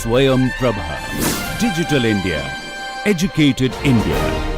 SwayamPrabha. Digital India. Educated India.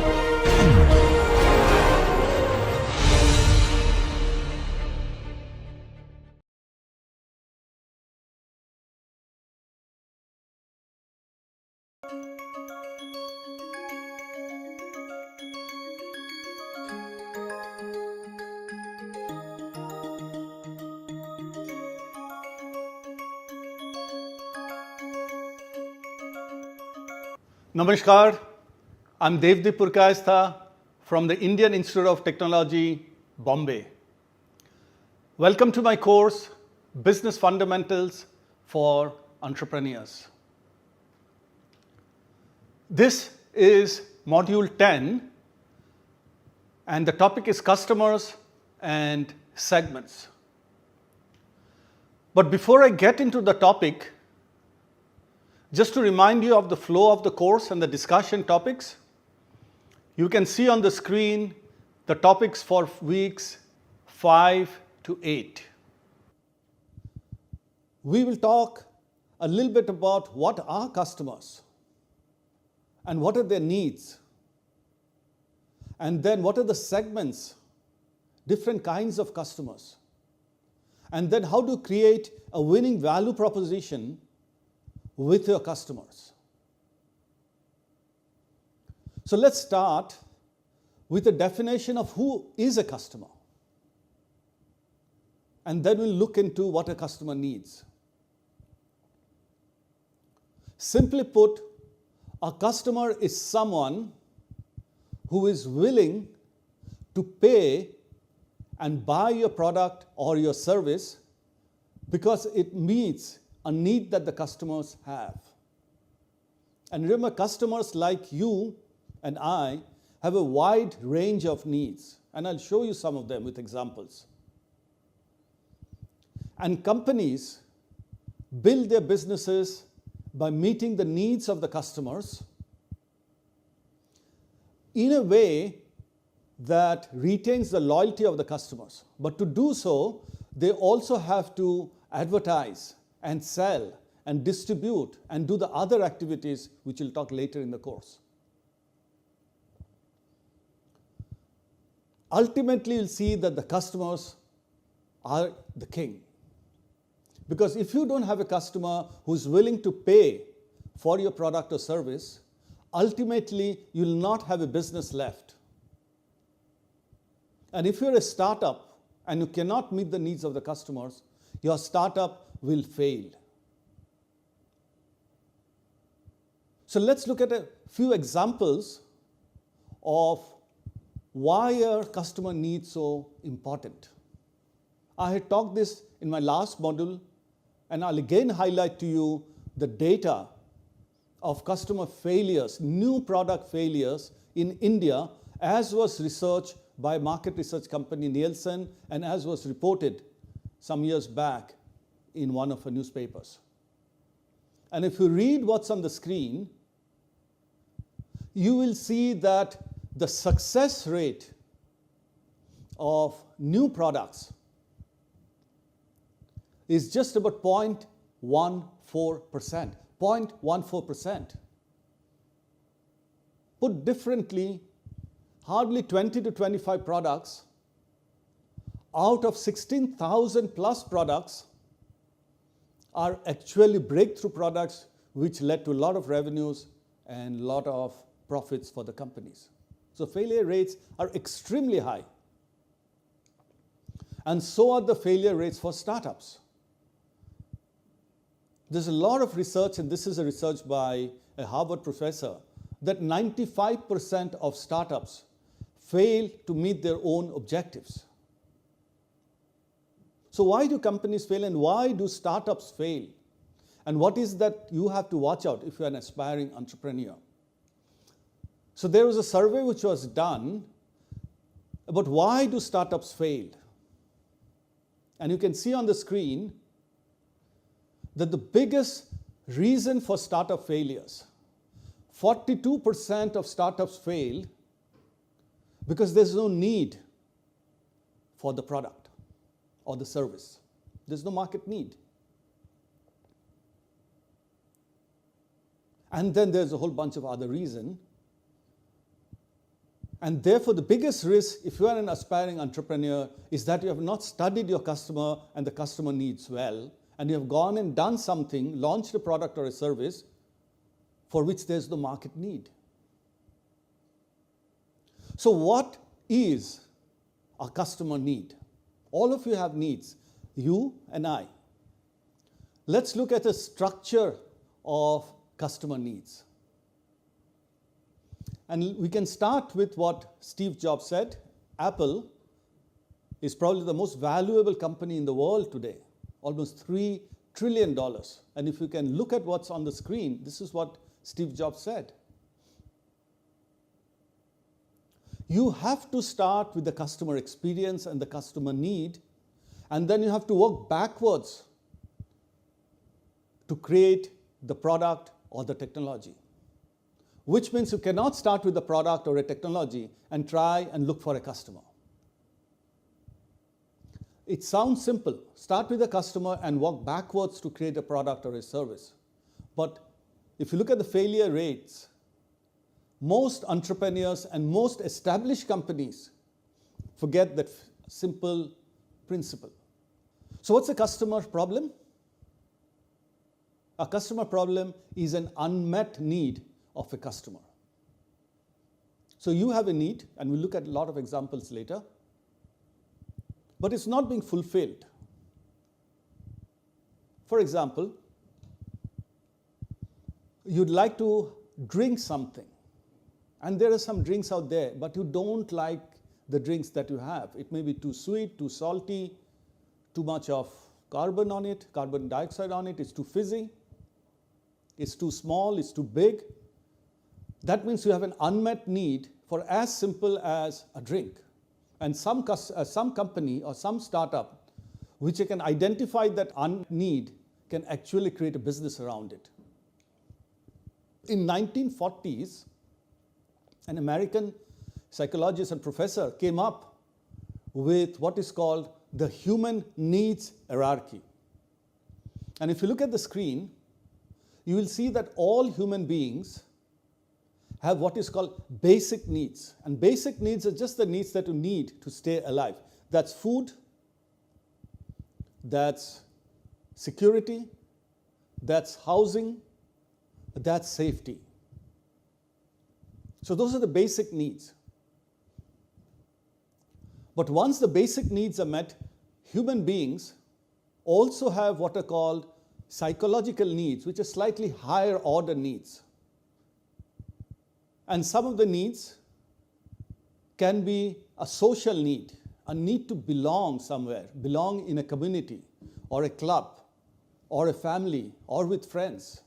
Namaskar, I'm Devdip Purkayastha from the Indian Institute of Technology, Bombay. Welcome to my course, Business Fundamentals for Entrepreneurs. This is Module 10 and the topic is Customers and Segments. But before I get into the topic, just to remind you of the flow of the course and the discussion topics, you can see on the screen the topics for weeks 5 to 8. We will talk a little bit about what are customers and what are their needs, and then what are the segments, different kinds of customers, and then how to create a winning value proposition with your customers. So let's start with a definition of who is a customer. And then we'll look into what a customer needs. Simply put, a customer is someone who is willing to pay and buy your product or your service because it meets a need that the customers have. And remember, customers like you and I have a wide range of needs, and I'll show you some of them with examples. And companies build their businesses by meeting the needs of the customers in a way that retains the loyalty of the customers. But to do so, they also have to advertise and sell and distribute and do the other activities which we'll talk later in the course. Ultimately, you'll see that the customers are the king. Because if you don't have a customer who's willing to pay for your product or service, ultimately you'll not have a business left. And if you're a startup and you cannot meet the needs of the customers, your startup will fail. So let's look at a few examples of why are customer needs so important. I had talked this in my last module, and I'll again highlight to you the data of customer failures, new product failures in India, as was researched by market research company Nielsen and as was reported some years back in one of the newspapers. And if you read what's on the screen, you will see that the success rate of new products is just about 0.14%. 0.14%. Put differently, hardly 20 to 25 products out of 16,000 plus products are actually breakthrough products which led to a lot of revenues and a lot of profits for the companies. So failure rates are extremely high. And so are the failure rates for startups. There's a lot of research, and this is a research by a Harvard professor, that 95% of startups fail to meet their own objectives. So why do companies fail and why do startups fail? And what is that you have to watch out if you're an aspiring entrepreneur? So there was a survey which was done about why do startups fail? And you can see on the screen that the biggest reason for startup failures, 42% of startups fail because there's no need for the product or the service. There's no market need. And then there's a whole bunch of other reasons. And therefore, the biggest risk, if you are an aspiring entrepreneur, is that you have not studied your customer and the customer needs well, and you have gone and done something, launched a product or a service for which there's no market need. So what is a customer need? All of you have needs, you and I. Let's look at the structure of customer needs. And we can start with what Steve Jobs said. Apple is probably the most valuable company in the world today, almost $3 trillion. And if you can look at what's on the screen, this is what Steve Jobs said. You have to start with the customer experience and the customer need, and then you have to work backwards to create the product or the technology. Which means you cannot start with a product or a technology and try and look for a customer. It sounds simple. Start with a customer and work backwards to create a product or a service. But if you look at the failure rates, most entrepreneurs and most established companies forget that simple principle. So what's the customer problem? A customer problem is an unmet need of a customer. So you have a need, and we'll look at a lot of examples later, but it's not being fulfilled. For example, you'd like to drink something, and there are some drinks out there, but you don't like the drinks that you have. It may be too sweet, too salty, too much of carbon on it, carbon dioxide on it, it's too fizzy, it's too small, it's too big. That means you have an unmet need for as simple as a drink. And some company or some startup which can identify that need can actually create a business around it. In 1940s, an American psychologist and professor came up with what is called the human needs hierarchy. And if you look at the screen, you will see that all human beings have what is called basic needs. And basic needs are just the needs that you need to stay alive. That's food, that's security, that's housing, that's safety. So those are the basic needs. But once the basic needs are met, human beings also have what are called psychological needs, which are slightly higher order needs. And some of the needs can be a social need, a need to belong somewhere, belong in a community or a club or a family or with friends.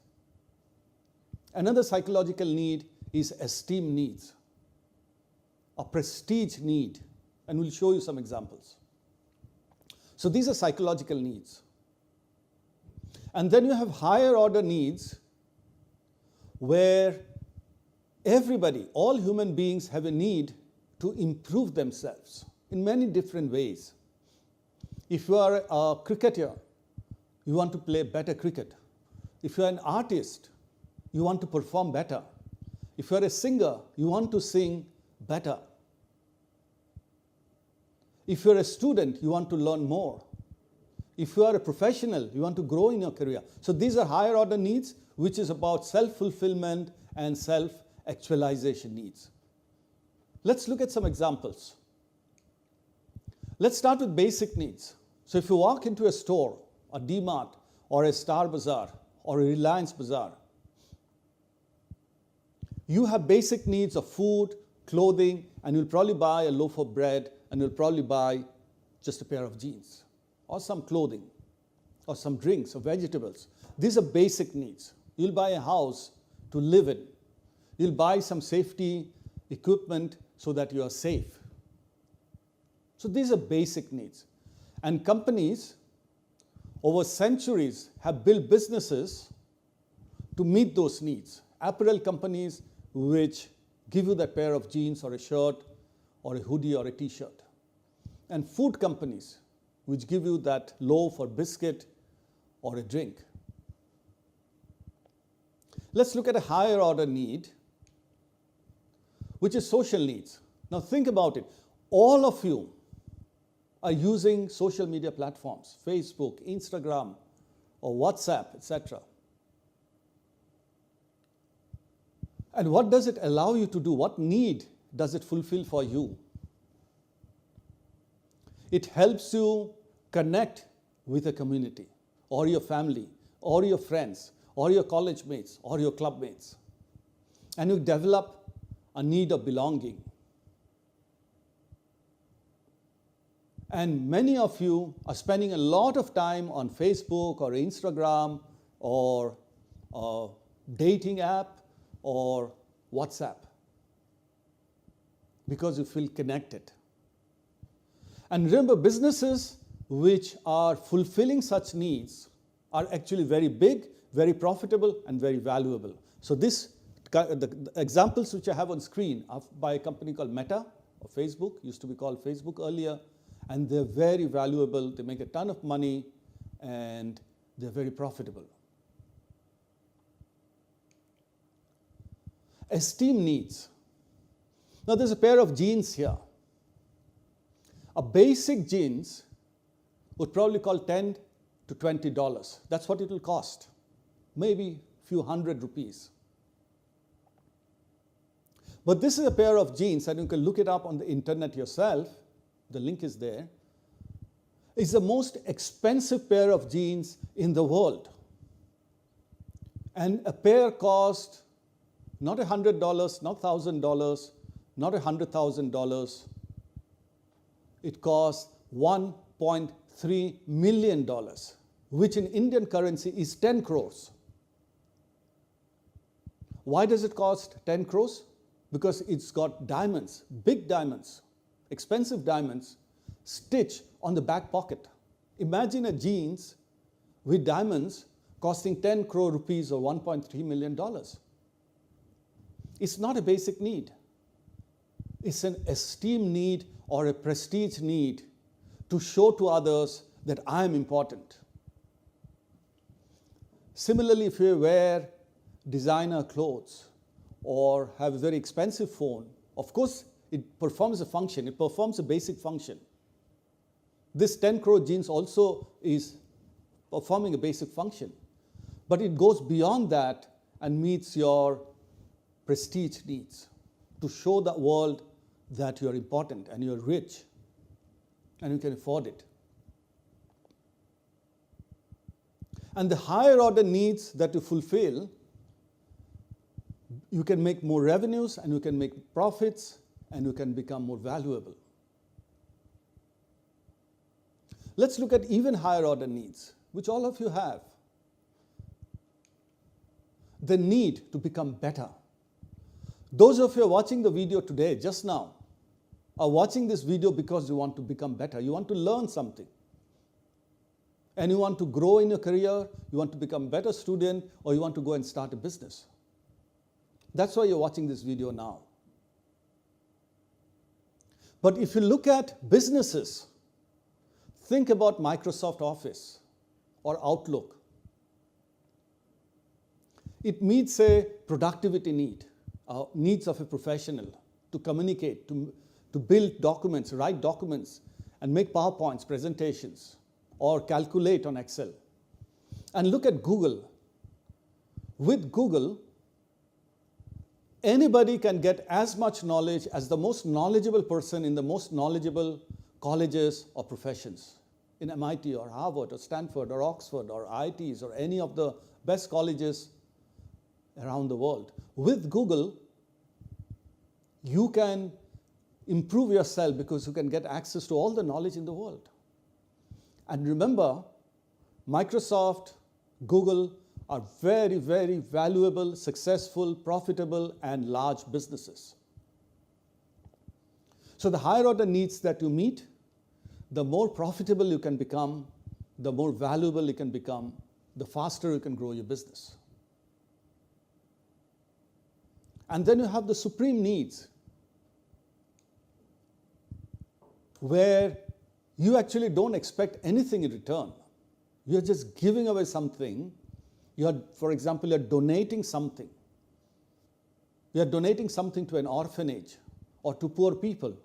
Another psychological need is esteem needs, a prestige need, and we'll show you some examples. So these are psychological needs. And then you have higher order needs where everybody, all human beings have a need to improve themselves in many different ways. If you are a cricketer, you want to play better cricket. If you are an artist, you want to perform better. If you are a singer, you want to sing better. If you are a student, you want to learn more. If you are a professional, you want to grow in your career. So these are higher order needs, which is about self-fulfillment and self-actualization needs. Let's look at some examples. Let's start with basic needs. So if you walk into a store, a D-Mart, or a Star Bazaar, or a Reliance Bazaar, you have basic needs of food, clothing, and you'll probably buy a loaf of bread, and you'll probably buy just a pair of jeans, or some clothing, or some drinks, or vegetables. These are basic needs. You'll buy a house to live in. You'll buy some safety equipment so that you are safe. So these are basic needs. And companies over centuries have built businesses to meet those needs. Apparel companies which give you that pair of jeans or a shirt or a hoodie or a t-shirt. And food companies which give you that loaf or biscuit or a drink. Let's look at a higher order need, which is social needs. Now think about it. All of you are using social media platforms, Facebook, Instagram, or WhatsApp, etc. And what does it allow you to do? What need does it fulfill for you? It helps you connect with a community, or your family, or your friends, or your college mates, or your club mates. And you develop a need of belonging. And many of you are spending a lot of time on Facebook or Instagram or a dating app or WhatsApp because you feel connected. And remember, businesses which are fulfilling such needs are actually very big, very profitable, and very valuable. So the examples which I have on screen are by a company called Meta, or Facebook, used to be called Facebook earlier, and they're very valuable. They make a ton of money, and they're very profitable. Esteem needs. Now there's a pair of jeans here. A basic jeans would probably cost $10 to $20. That's what it will cost. Maybe a few hundred rupees. But this is a pair of jeans, and you can look it up on the internet yourself. The link is there. It's the most expensive pair of jeans in the world. And a pair cost not $100, not $1,000, not $100,000. It costs $1.3 million, which in Indian currency is 10 crores. Why does it cost 10 crores? Because it's got diamonds, big diamonds, expensive diamonds, stitched on the back pocket. Imagine a jeans with diamonds costing 10 crore rupees or $1.3 million. It's not a basic need. It's an esteem need or a prestige need to show to others that I am important. Similarly, if you wear designer clothes or have a very expensive phone, of course, it performs a function. It performs a basic function. This 10 crore jeans also is performing a basic function. But it goes beyond that and meets your prestige needs to show the world that you're important and you're rich and you can afford it. And the higher order needs that you fulfill, you can make more revenues and you can make profits and you can become more valuable. Let's look at even higher order needs, which all of you have. The need to become better. Those of you who are watching the video today, just now, are watching this video because you want to become better. You want to learn something. And you want to grow in your career, you want to become a better student, or you want to go and start a business. That's why you're watching this video now. But if you look at businesses, think about Microsoft Office or Outlook. It meets a productivity need, needs of a professional to communicate, to build documents, write documents, and make PowerPoints, presentations, or calculate on Excel. And look at Google. With Google, anybody can get as much knowledge as the most knowledgeable person in the most knowledgeable colleges or professions in MIT or Harvard or Stanford or Oxford or IITs or any of the best colleges around the world. With Google, you can improve yourself because you can get access to all the knowledge in the world. And remember, Microsoft, Google are very, very valuable, successful, profitable, and large businesses. So the higher order needs that you meet, the more profitable you can become, the more valuable you can become, the faster you can grow your business. And then you have the supreme needs, where you actually don't expect anything in return. You're just giving away something For example, you're donating something. You're donating something to an orphanage or to poor people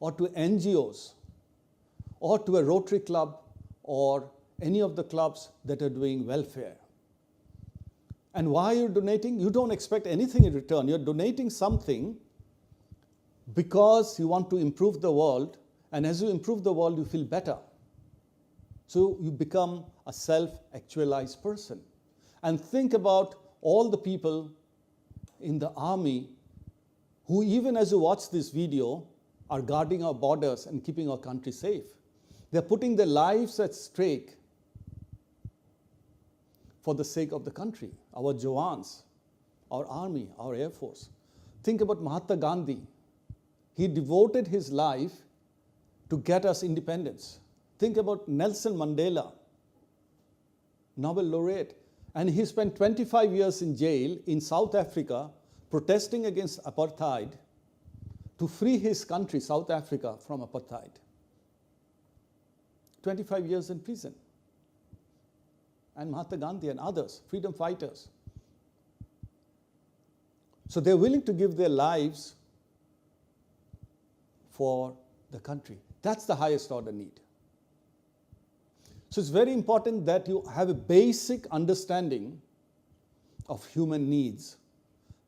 or to NGOs or to a Rotary Club or any of the clubs that are doing welfare. And why are you donating? You don't expect anything in return. You're donating something because you want to improve the world, and as you improve the world, you feel better. So you become a self-actualized person. And think about all the people in the army who, even as you watch this video, are guarding our borders and keeping our country safe. They're putting their lives at stake for the sake of the country, our Jawans, our army, our air force. Think about Mahatma Gandhi. He devoted his life to get us independence. Think about Nelson Mandela, Nobel laureate. And he spent 25 years in jail in South Africa protesting against apartheid to free his country, South Africa, from apartheid. 25 years in prison. And Mahatma Gandhi and others, freedom fighters. So they're willing to give their lives for the country. That's the highest order need. So it's very important that you have a basic understanding of human needs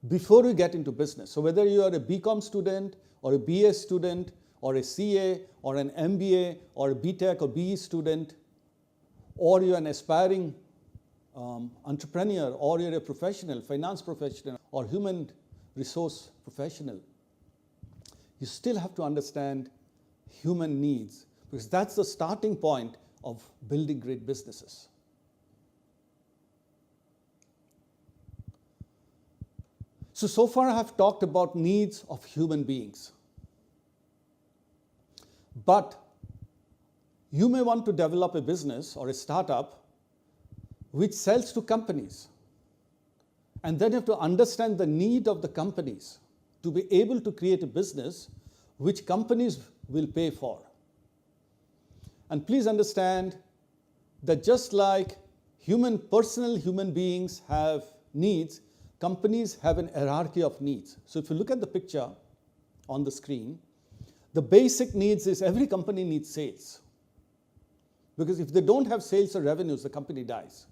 before you get into business. So whether you are a BCom student or a BA student or a CA or an MBA or a BTech or BE student, or you're an aspiring entrepreneur, or you're a professional, finance professional, or human resource professional, you still have to understand human needs, because that's the starting point of building great businesses. So far I have talked about needs of human beings. But you may want to develop a business or a startup which sells to companies. And then you have to understand the need of the companies to be able to create a business which companies will pay for. And please understand that just like personal human beings have needs, companies have an hierarchy of needs. So if you look at the picture on the screen, the basic needs is every company needs sales. Because if they don't have sales or revenues, the company dies.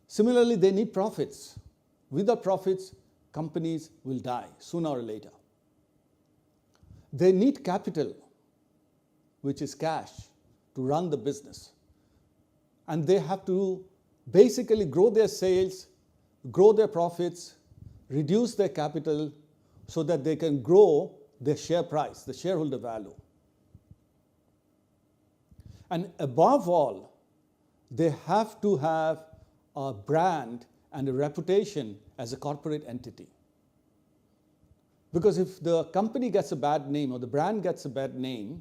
Similarly, they need profits. Without profits, companies will die sooner or later. They need capital, which is cash, to run the business. And they have to basically grow their sales, grow their profits, reduce their capital so that they can grow their share price, the shareholder value. And above all, they have to have a brand and a reputation as a corporate entity. Because if the company gets a bad name or the brand gets a bad name,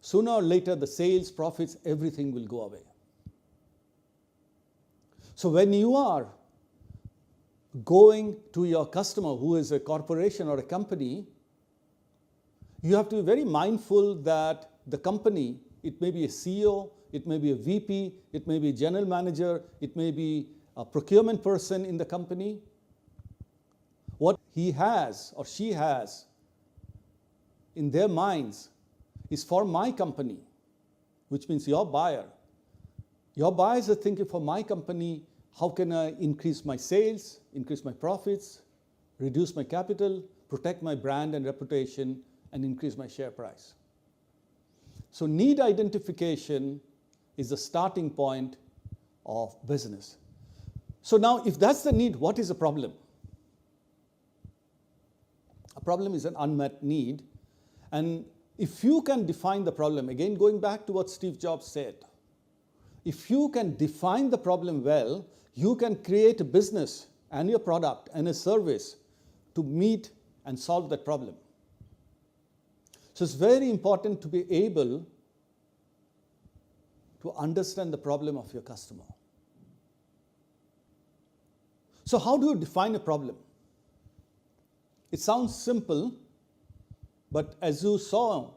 sooner or later the sales, profits, everything will go away. So when you are going to your customer who is a corporation or a company, you have to be very mindful that the company, it may be a CEO, it may be a VP, it may be a general manager, it may be a procurement person in the company. What he has or she has in their minds is for my company, which means your buyer. Your buyers are thinking, for my company, how can I increase my sales, increase my profits, reduce my capital, protect my brand and reputation, and increase my share price. So need identification is the starting point of business. So now, if that's the need, what is the problem? A problem is an unmet need. And if you can define the problem, again, going back to what Steve Jobs said, if you can define the problem well, you can create a business and your product and a service to meet and solve that problem. So it's very important to be able to understand the problem of your customer. So how do you define a problem? It sounds simple, but as you saw,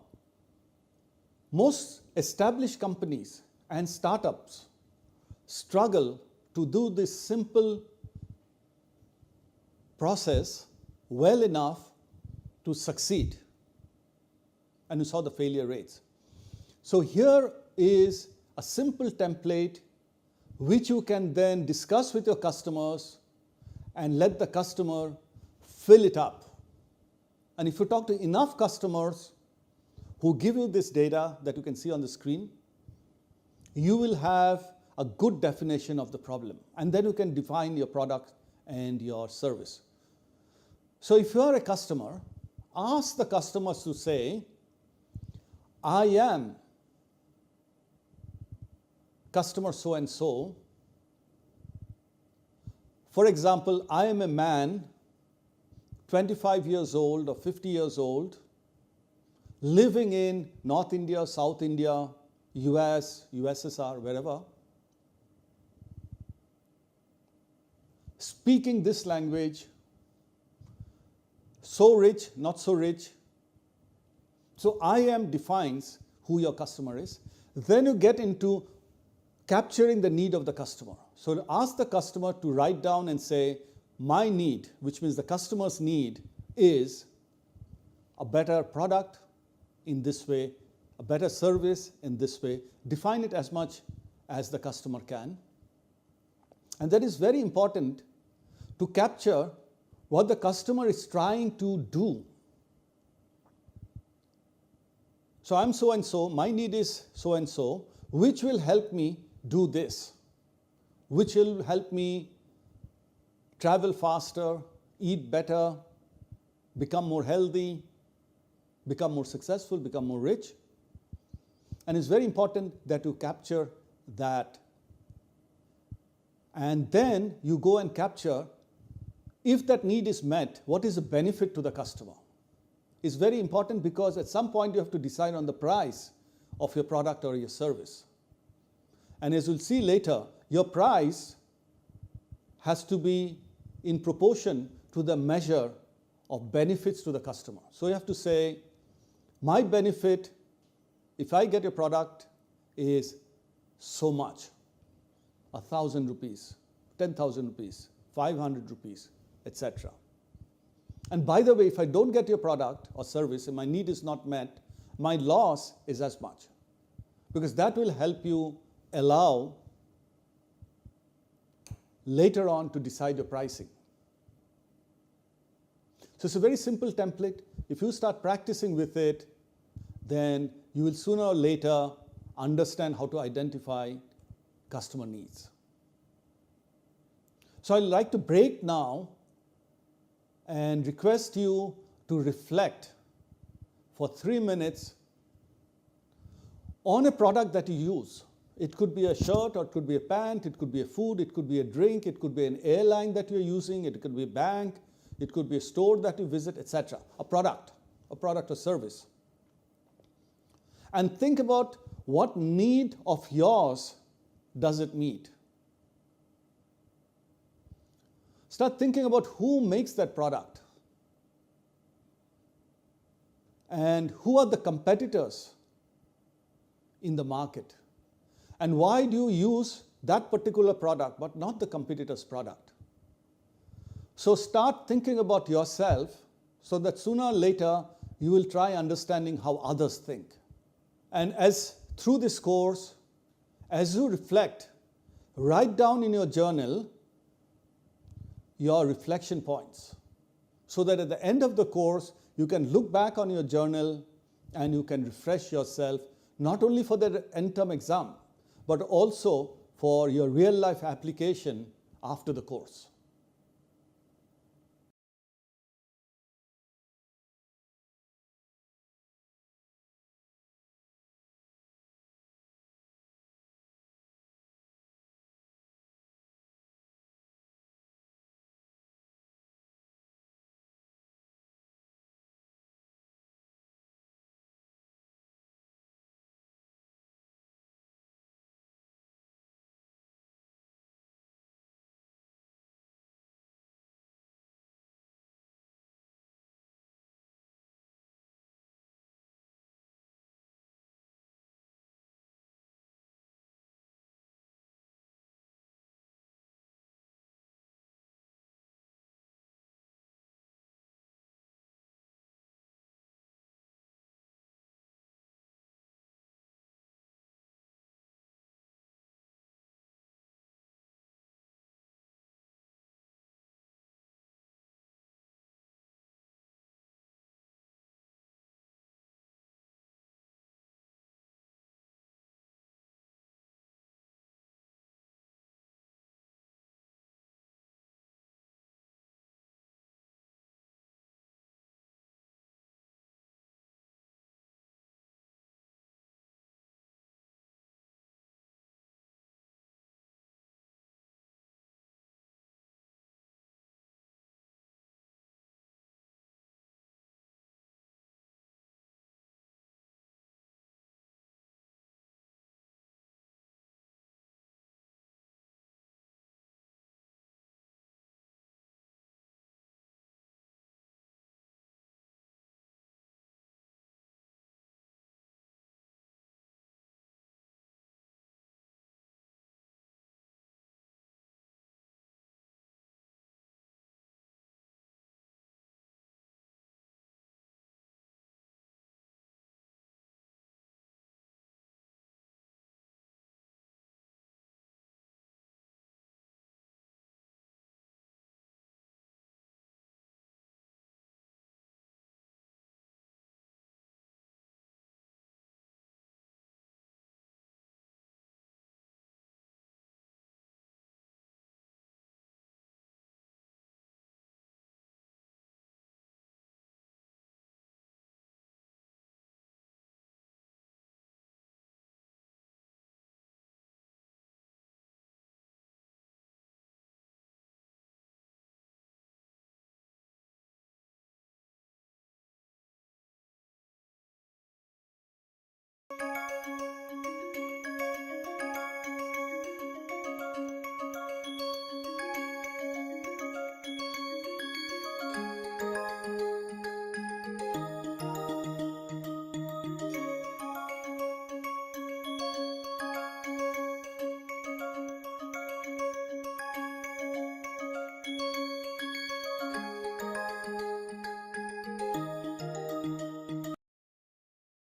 most established companies and startups struggle to do this simple process well enough to succeed. And you saw the failure rates. So here is a simple template which you can then discuss with your customers and let the customer fill it up. And if you talk to enough customers who give you this data that you can see on the screen, you will have a good definition of the problem. And then you can define your product and your service. So if you are a customer, ask the customers to say, I am customer so-and-so. For example, I am a man, 25 years old or 50 years old, living in North India, South India, US, USSR, wherever, speaking this language, so rich, not so rich. So I am defines who your customer is. Then you get into capturing the need of the customer. So ask the customer to write down and say, my need, which means the customer's need, is a better product in this way, a better service in this way. Define it as much as the customer can. And that is very important to capture what the customer is trying to do. So I'm so-and-so, my need is so-and-so, which will help me do this, which will help me travel faster, eat better, become more healthy, become more successful, become more rich. And it's very important that you capture that. And then you go and capture, if that need is met, what is the benefit to the customer? It's very important because at some point you have to decide on the price of your product or your service. And as you'll see later, your price has to be in proportion to the measure of benefits to the customer. So you have to say, my benefit, if I get your product, is so much. 1,000 rupees, 10,000 rupees, 500 rupees, etc. And by the way, if I don't get your product or service and my need is not met, my loss is as much. Because that will help you allow later on to decide your pricing. So it's a very simple template. If you start practicing with it, then you will sooner or later understand how to identify customer needs. So I'd like to break now and request you to reflect for 3 minutes on a product that you use. It could be a shirt, or it could be a pant, it could be a food, it could be a drink, it could be an airline that you're using, it could be a bank, it could be a store that you visit, etc. A product or service. And think about what need of yours does it meet. Start thinking about who makes that product and who are the competitors in the market. And why do you use that particular product but not the competitor's product? So start thinking about yourself so that sooner or later you will try understanding how others think. And as through this course, as you reflect, write down in your journal your reflection points so that at the end of the course you can look back on your journal and you can refresh yourself not only for the end term exam but also for your real life application after the course.